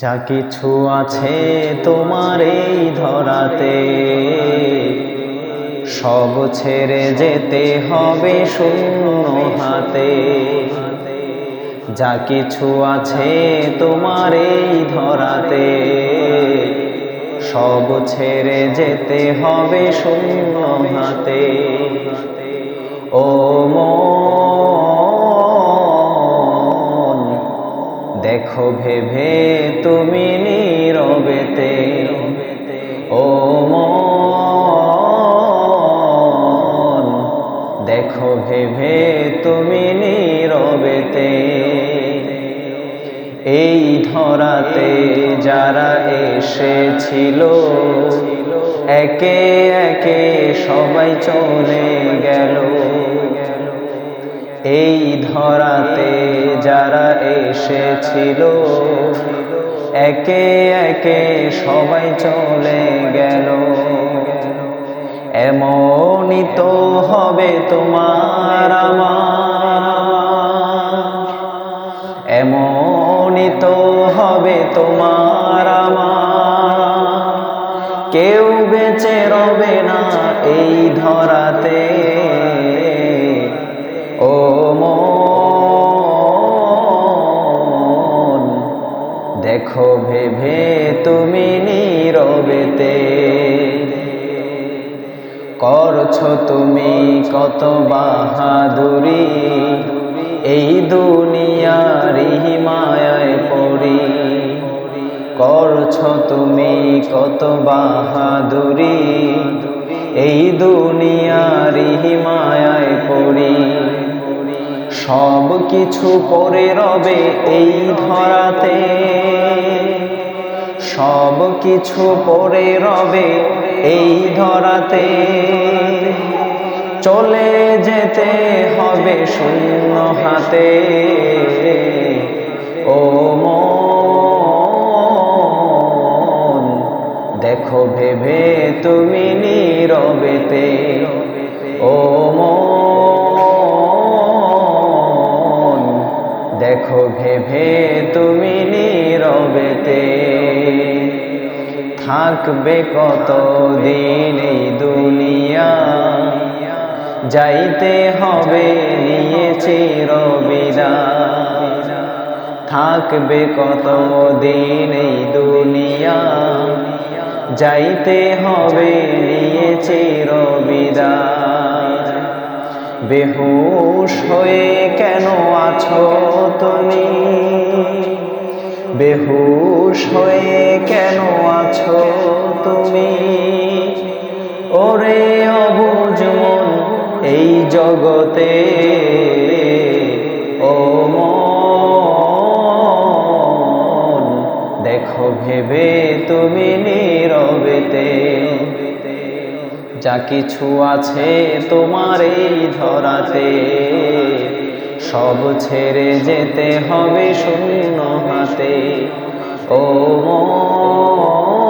যা কিছু আছে তোমার এই ধরাতে সব ছেড়ে যেতে হবে শূন্য হাতে। যা কিছু আছে তোমার এই ধরাতে সব ছেড়ে যেতে হবে শূন্য হাতে। ও মন, দেখো ভেবে তুমি নীরবেতে। ও মন, দেখো ভেবে তুমি নীরবেতে। এই ধরাতে যারা এসেছিল একে একে সবাই চলে গেল। এই ধরাতে যারা এসেছিল একে একে সবাই চলে গেল। এমনই তো হবে তোমার আমার, এমনই তো হবে তোমার আমার। কেউ বেঁচে রবে না এই ধরাতে। ও মন, দেখো ভেবে তুমি নীরবেতে। করছো তুমি কত বাহাদুরি, এই দুনিয়ার মায়ায় পড়ি। করছো তুমি কত বাহাদুরি, এই দুনিয়ার মায়ায় পড়ি। সব কিছু পড়ে রবে এই ধরাতে, সব কিছু পড়ে রবে এই ধরাতে। চলে যেতে হবে শূন্য হাতে। ও মন, দেখো ভেবে তুমি নীরবেতে। ও মন, দেখো ভেবে তুমি নীরবেতে। থাকবে কতদিন এই দুনিয়া, যাইতে হবে নিয়ে চিরবিদায়। থাকবে কতদিন এই দুনিয়া, যাইতে হবে নিয়ে চিরবিদায়। বেহুশ হয়ে কেন আছো তুমি, বেহুশ হয়ে কেন আছো তুমি। ওরে অবুঝ মন এই জগতে। ও মন, দেখো ভেবে তুমি নীরবেতে। যা কিছু আছে তোমার এই ধরাতে সব ছেড়ে যেতে হবে শূন্য হাতে। ও মন,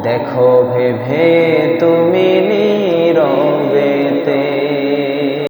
দেখো ভেবে